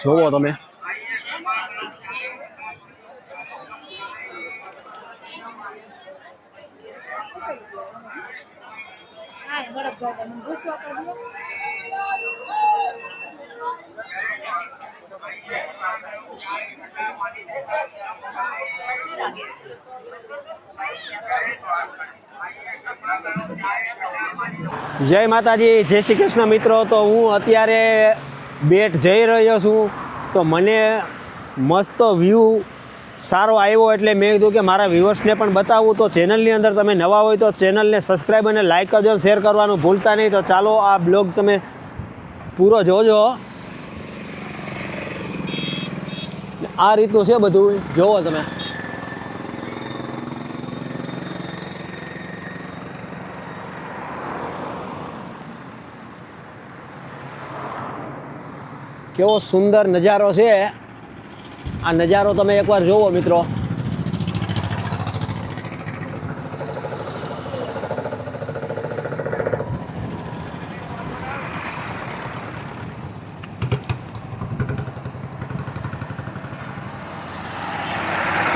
જોવો તમે જય માતાજી, જય શ્રી કૃષ્ણ મિત્રો। તો હું અત્યારે બેટ જઈ રહ્યો છું। તો મને મસ્ત વ્યૂ સારો આવ્યો એટલે મેં કીધું કે મારા વ્યુઅર્સને પણ બતાવું। તો ચેનલની અંદર તમે નવા હોય તો ચેનલને સબસ્ક્રાઈબ અને લાઈક કરજો, શેર કરવાનું ભૂલતા નહીં। તો ચાલો આ બ્લોગ તમે પૂરો જોજો। આ રીતનું છે બધું, જોવો તમે। કેવો સુંદર નજારો છે। આ નજારો તમે એકવાર જોવો મિત્રો।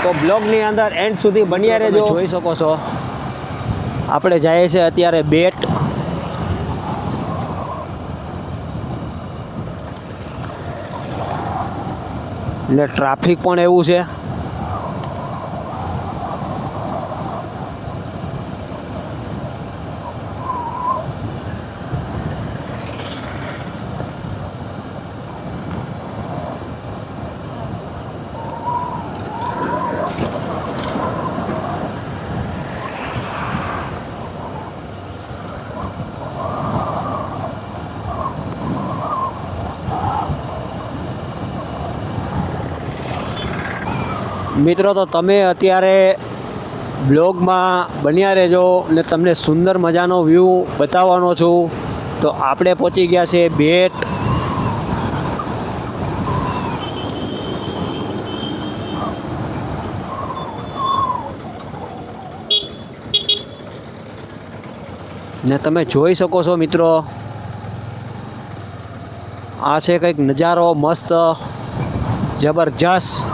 તો બ્લોગની અંદર એન્ડ સુધી બન્યા રહેજો। જોઈ શકો છો આપણે જઈએ છીએ અત્યારે બેટ। ને ટ્રાફિક પણ એવું છે। મિત્રો તો તમે અત્યારે બ્લોગમાં બન્યા રહેજો ને તમને સુંદર મજાનો વ્યૂ બતાવવાનો છું। તો આપણે પહોંચી ગયા છે બેટ। ને તમે જોઈ શકો છો મિત્રો, આ છે કંઈક નજારો મસ્ત જબરજસ્ત।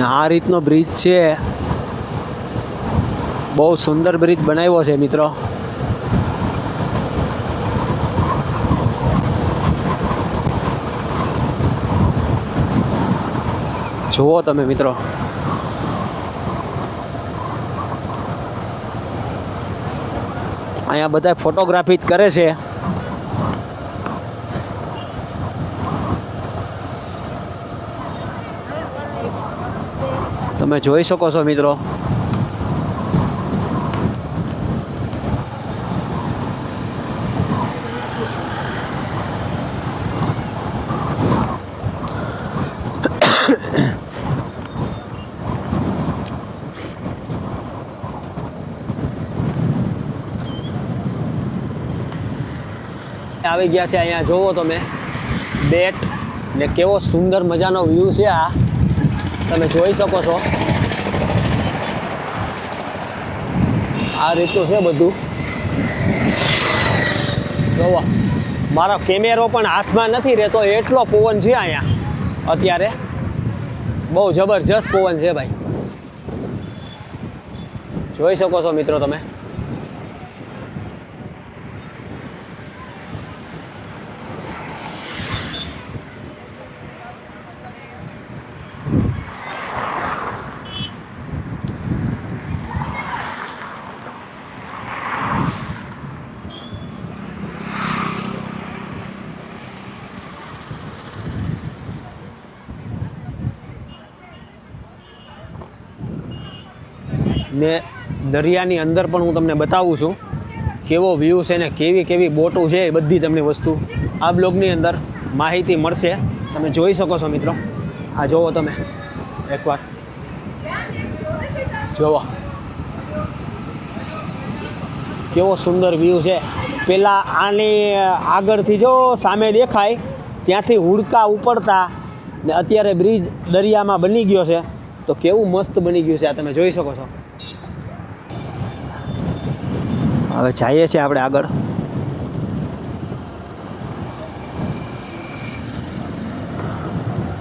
આ રીતનો બ્રિજ છે, બહુ સુંદર બ્રિજ બનાવ્યો છે મિત્રો। જુઓ તમે મિત્રો, અહીંયા બધા ફોટોગ્રાફી જ કરે છે। તમે જોઈ શકો છો મિત્રો, આવી ગયા છે અહીંયા। જોવો તમે બેટ ને કેવો સુંદર મજાનો વ્યૂ છે। આ તમે જોઈ શકો છો, આ રીતનું છે બધું। જોવો મારો કેમેરો પણ હાથમાં નથી રહેતો, એટલો પવન છે અહીંયા અત્યારે। બહુ જબરજસ્ત પવન છે ભાઈ, જોઈ શકો છો મિત્રો તમે। ને દરિયાની અંદર પણ હું તમને બતાવું છું કેવો વ્યૂ છે ને કેવી કેવી બોટો છે, એ બધી તમને વસ્તુ આ બ્લોગની અંદર માહિતી મળશે। તમે જોઈ શકો છો મિત્રો, આ જોવો તમે એકવાર, જોવો કેવો સુંદર વ્યૂ છે. પેલા આની આગળથી જો સામે દેખાય ત્યાંથી હુડકા ઉપડતા ને અત્યારે બ્રિજ દરિયામાં બની ગયો છે. તો કેવું મસ્ત બની ગયું છે આ તમે જોઈ શકો છો. હવે જઈએ છીએ આપણે આગળ.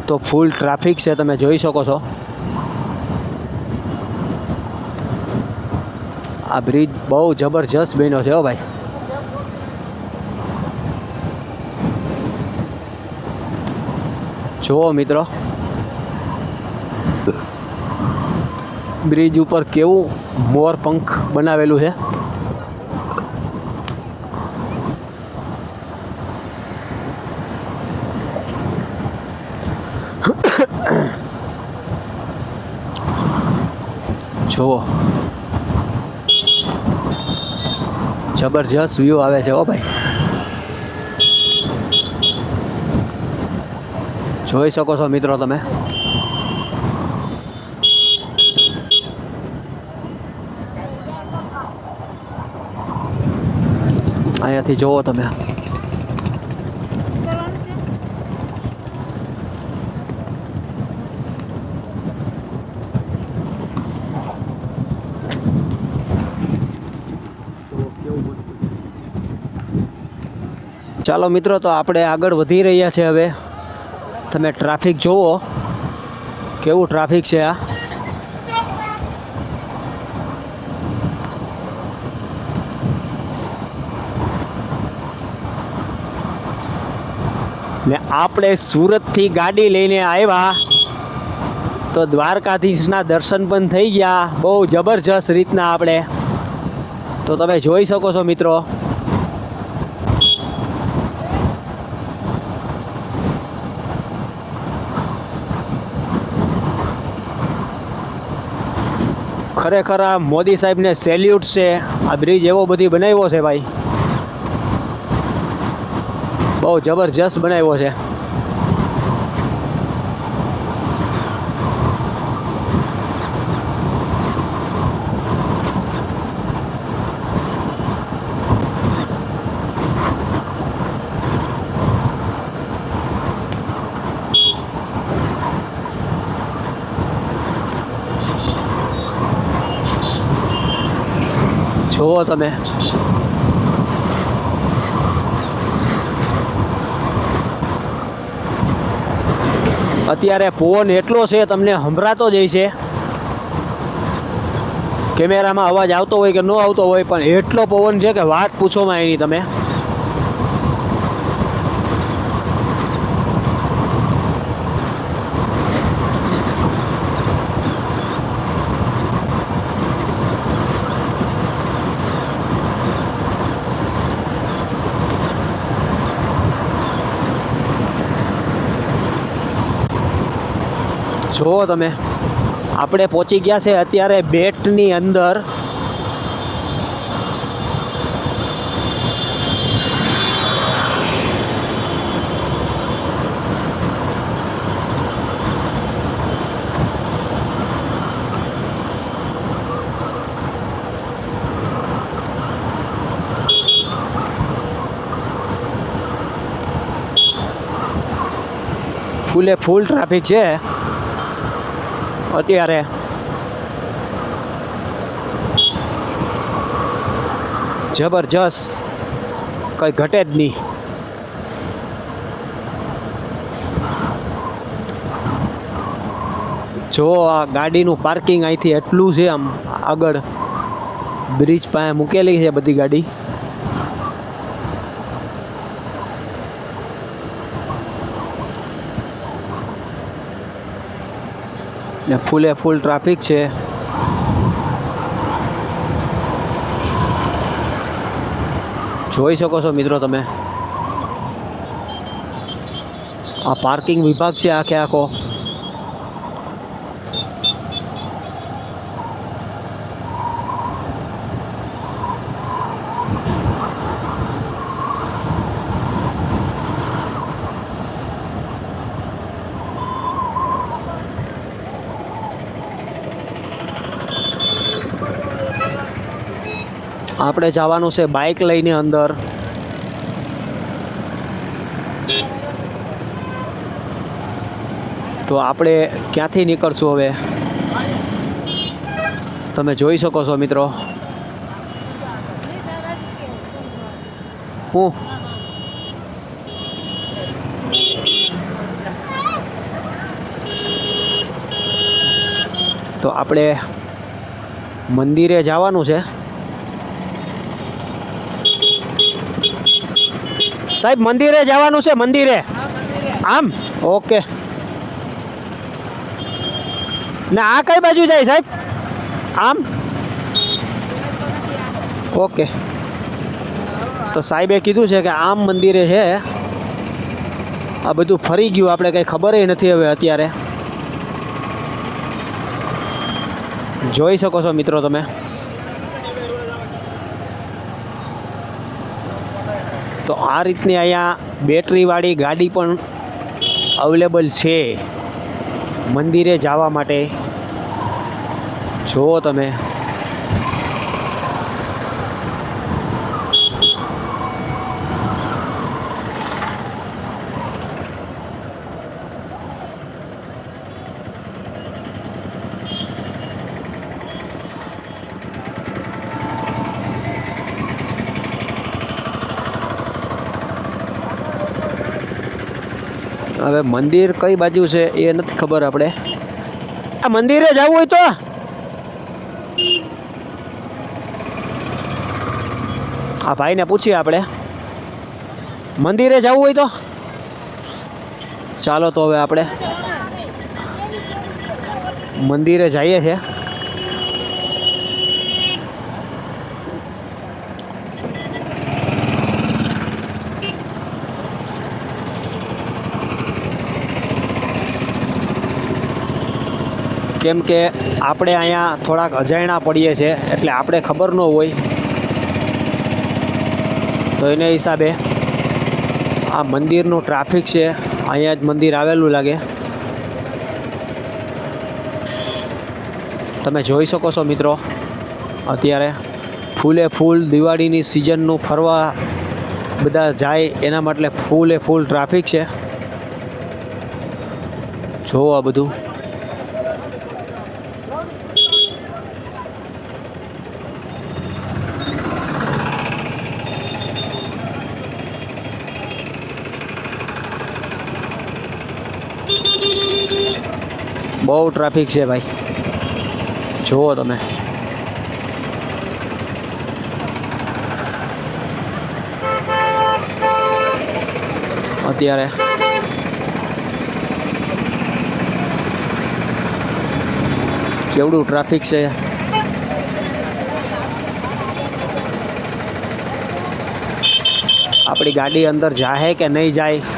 તો ફૂલ ટ્રાફિક છે તમે જોઈ શકો છો. આ બ્રિજ બહુ જબરજસ્ત બન્યો છે હો ભાઈ. જુઓ મિત્રો બ્રિજ ઉપર કેવું મોર પંખ બનાવેલું છે. જુઓ જબરજસ્ત વ્યૂ આવે છે હો ભાઈ. જોઈ શકો છો મિત્રો તમે. અહીંયાથી જોવો તમે. ચાલો મિત્રો તો આપણે આગળ વધી રહ્યા છે. હવે તમે ટ્રાફિક જોવો કેવું ટ્રાફિક છે આ. ને આપણે સુરતથી ગાડી લઈને આવ્યા તો દ્વારકાધીશના દર્શન પણ થઈ ગયા બહુ જબરજસ્ત રીતના આપણે. તો તમે જોઈ શકો છો મિત્રો. ખરેખર આ મોદી સાહેબને સેલ્યુટ છે. આ બ્રિજ એવો બધી બનાવ્યો છે ભાઈ. બહુ જબરજસ્ત બનાવ્યો છે. જુઓ તમે. અત્યારે પવન એટલો છે તમને સંભળાતો જ છે. કેમેરામાં અવાજ આવતો હોય કે ન આવતો હોય પણ એટલો પવન છે કે વાત પૂછોમાં એની તમે. જુઓ તમે આપણે પહોંચી ગયા છે અત્યારે બેટની અંદર. ફૂલે ફૂલ ટ્રાફિક છે અત્યારે. જબરજસ્ત કંઈ ઘટે જ નહીં. જો આ ગાડીનું પાર્કિંગ અહીંથી એટલું છે. આમ આગળ બ્રિજ પાસે મૂકેલી છે બધી ગાડી. ને ફૂલે ફૂલ ટ્રાફિક છે. જોઈ શકો છો મિત્રો તમે. આ પાર્કિંગ વિભાગ છે આખે આખો. આપણે જવાનું છે બાઇક લઈને અંદર. તો આપણે ક્યાંથી નીકળશું હવે તમે જોઈ શકો છો મિત્રો. હું તો આપણે મંદિરે જવાનું છે. સાહેબ મંદિરે જવાનું છે, મંદિરે. આમ ઓકે. ને આ કઈ બાજુ જાય સાહેબ? આમ ઓકે. તો સાહેબે કીધું છે કે આમ મંદિરે છે. આ બધું ફરી ગયું, આપણે કંઈ ખબર નથી હવે અત્યારે. જોઈ શકો છો મિત્રો તમે. તો આ રીતની અહીંયા બેટરીવાળી ગાડી પણ અવેલેબલ છે મંદિરે જવા માટે. જુઓ તમે. હવે મંદિર કઈ બાજુ છે એ નથી ખબર આપણે. આ મંદિરે જવું હોય તો આ ભાઈને પૂછીએ આપણે. મંદિરે જવું હોય તો ચાલો તો હવે આપણે મંદિરે જઈએ છીએ. કેમ કે આપણે અહીંયા થોડાક અજાણ્યા પડીએ છીએ, એટલે આપણે ખબર ન હોય. તો એને હિસાબે આ મંદિરનું ટ્રાફિક છે. અહીંયા જ મંદિર આવેલું લાગે. તમે જોઈ શકો છો મિત્રો. અત્યારે ફૂલે ફૂલ દિવાળીની સિઝનનું ફરવા બધા જાય એના માટે ફૂલે ફૂલ ટ્રાફિક છે. જોવો આ બધું. બહુ ટ્રાફિક છે ભાઈ, જુઓ તમે. અત્યારે કેવડું ટ્રાફિક છે. આપણી ગાડી અંદર જાહે કે નહીં જાય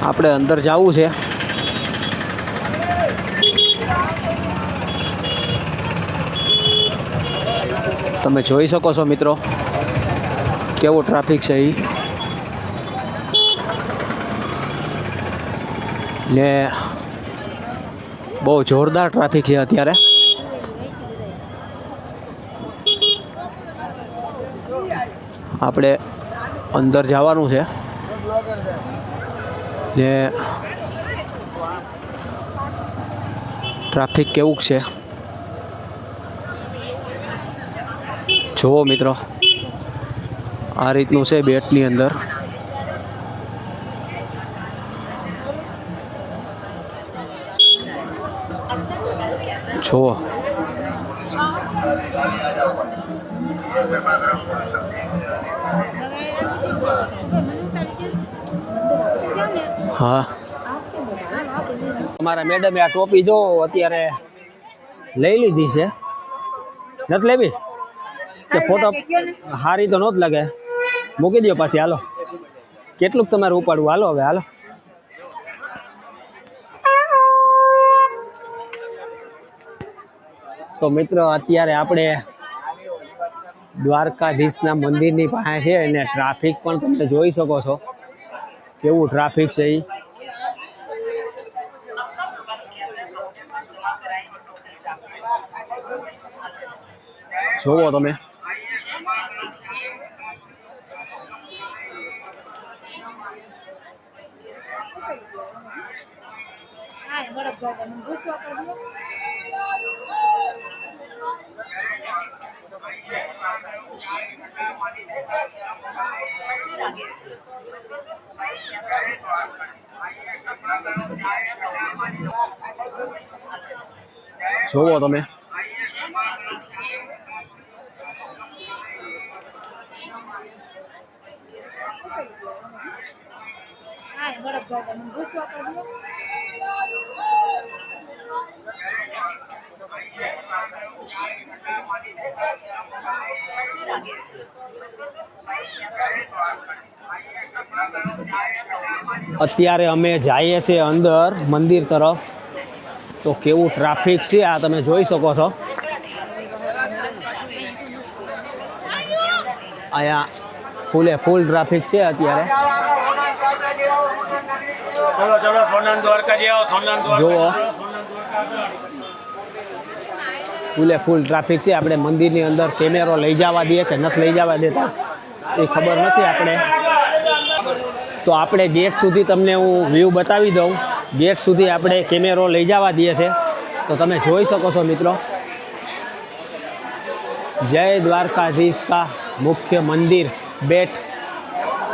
આપણે અંદર જવું છે. તમે જોઈ શકો છો મિત્રો કેવો ટ્રાફિક છે એ. ને બહુ જોરદાર ટ્રાફિક છે અત્યારે. આપણે અંદર જવાનું છે ને ટ્રાફિક કેવું છે જુઓ મિત્રો. આ રીતનું છે બેટની અંદર. જુઓ. હા અમારા મેડમે આ ટોપી જો અત્યારે લઈ લીધી છે, નથી લેવી કે ફોટો હારી તો નહોત લાગે, મૂકી દો પાછી. હાલો કેટલુંક તમારે ઉપાડવું, હાલો હવે હાલો. તો મિત્રો અત્યારે આપણે દ્વારકાધીશના મંદિરની પાસે છે અને ટ્રાફિક પણ તમે જોઈ શકો છો કેવું ટ્રાફિક છે. જોવો તમે. જોવો તમે. અત્યારે અમે જઈએ છીએ અંદર મંદિર તરફ, તો કેવું ટ્રાફિક છે આ તમે જોઈ શકો છો. અહીંયા ફૂલે ફૂલ ટ્રાફિક છે અત્યારે. જુઓ ફૂલે ફૂલ ટ્રાફિક છે. આપણે મંદિરની અંદર કેમેરો લઈ જવા દઈએ કે નથી લઈ જવા દેતા એ ખબર નથી આપણે. તો આપણે ગેટ સુધી તમને હું વ્યૂ બતાવી દઉં. ગેટ સુધી આપણે કેમેરો લઈ જવા દઈએ છે, તો તમે જોઈ શકો છો મિત્રો. જય દ્વારકાધીશ કા મુખ્ય મંદિર બેટ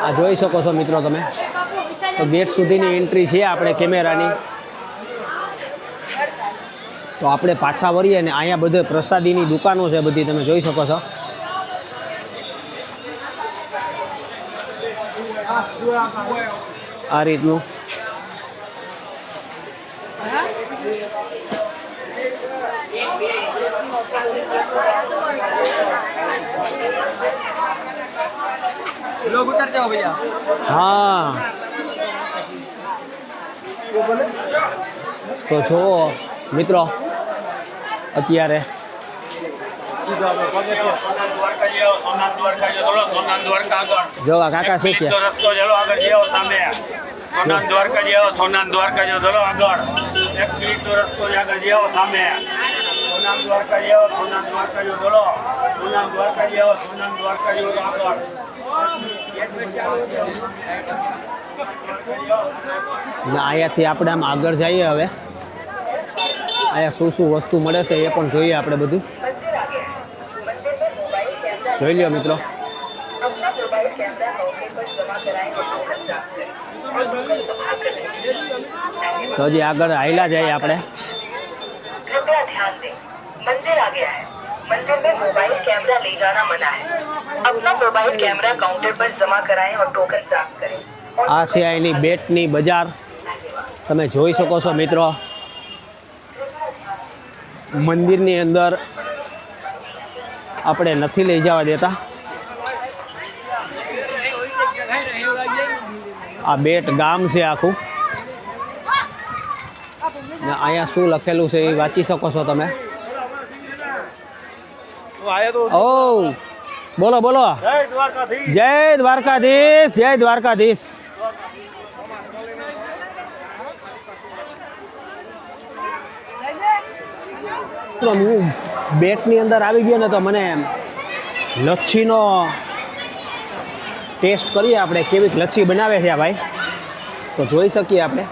આ જોઈ શકો છો મિત્રો તમે. તો ગેટ સુધીની એન્ટ્રી છે આપણે કેમેરાની. તો આપણે પાછા વળીએ ને અહીંયા બધે પ્રસાદીની દુકાનો છે બધી તમે જોઈ શકો છો. આ રીતનું હા. તો જુઓ મિત્રો અત્યારે જો આ કાકા શું કે સોનાન દ્વારકા જેવો, સોનાન દ્વારકા જેવો ચલો આગળ 1 મિનિટનો રસ્તો આગળ જેવો સામે સોનાન દ્વારકા જેવો, સોનાન દ્વારકા જેવો ચલો સોનાન દ્વારકા જેવો, સોનાન દ્વારકા જેવો આગળ. અહીંયાથી આપણે આમ આગળ જઈએ. હવે અહીંયા શું શું વસ્તુ મળે છે એ પણ જોઈએ આપણે બધું. જોઈ લ્યો મિત્રો. તો હજી આગળ હાઈલા જઈએ આપણે. मंदिर आ गया है। मंदिर में मोबाइल कैमरा ले जाना मना है। अपना मोबाइल कैमरा काउंटर पर जमा कराएं और टोकन प्राप्त करें। આ છે અહીંની બેટની બજાર, તમે જોઈ શકો છો મિત્રો. મંદિરની અંદર આપણે નથી લઈ જવા દેતા. આ બેટ ગામ છે આખું. ને અહીંયા શું લખેલું છે એ વાંચી શકો છો તમે. ઓ બોલો બોલો. જય દ્વારકાધીશ, જય દ્વારકાધીશ. હું બેટની અંદર આવી ગયો ને તો મને લચ્છીનો ટેસ્ટ કરીએ આપણે, કેવી લચ્છી બનાવે છે આ ભાઈ. તો જોઈ શકીએ આપણે.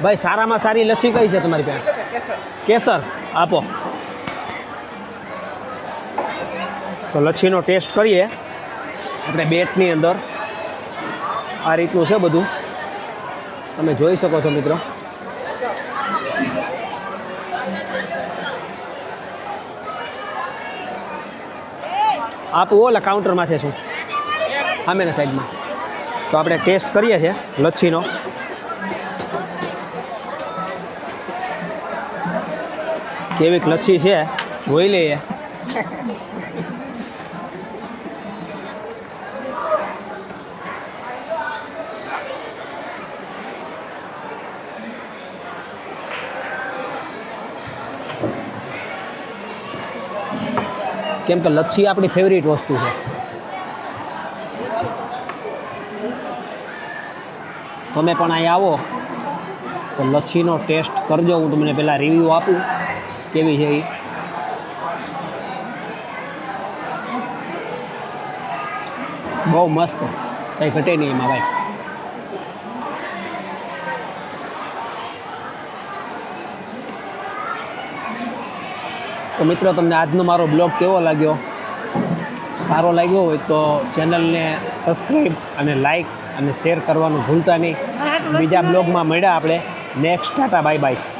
ભાઈ સારામાં સારી લચ્છી કઈ છે તમારી પાસે? કેસર આપો. તો લચ્છીનો ટેસ્ટ કરીએ આપણે બેટની અંદર. આ રીતનું છે બધું, તમે જોઈ શકો છો મિત્રો. આપું ઓલા કાઉન્ટરમાંથી છું સામેના સાઈડમાં. તો આપણે ટેસ્ટ કરીએ છીએ લચ્છીનો. કેવીક લચ્છી છે જોઈ લઈએ. કેમ કે લચ્છી આપણી ફેવરિટ વસ્તુ છે. તમે પણ અહીં આવો તો લચ્છીનો ટેસ્ટ કરજો. હું તમને પહેલાં રિવ્યૂ આપું કેવી છે એ. બહુ મસ્ત, કંઈ ઘટે નહીં એમાં ભાઈ. તો મિત્રો, તમને આજનો મારો બ્લોગ કેવો લાગ્યો? સારો લાગ્યો હોય તો ચેનલને સબસ્ક્રાઈબ અને લાઈક અને શેર કરવાનું ભૂલતા નહીં. બીજા બ્લોગમાં મળ્યા આપણે નેક્સ્ટ. Tata, bye bye.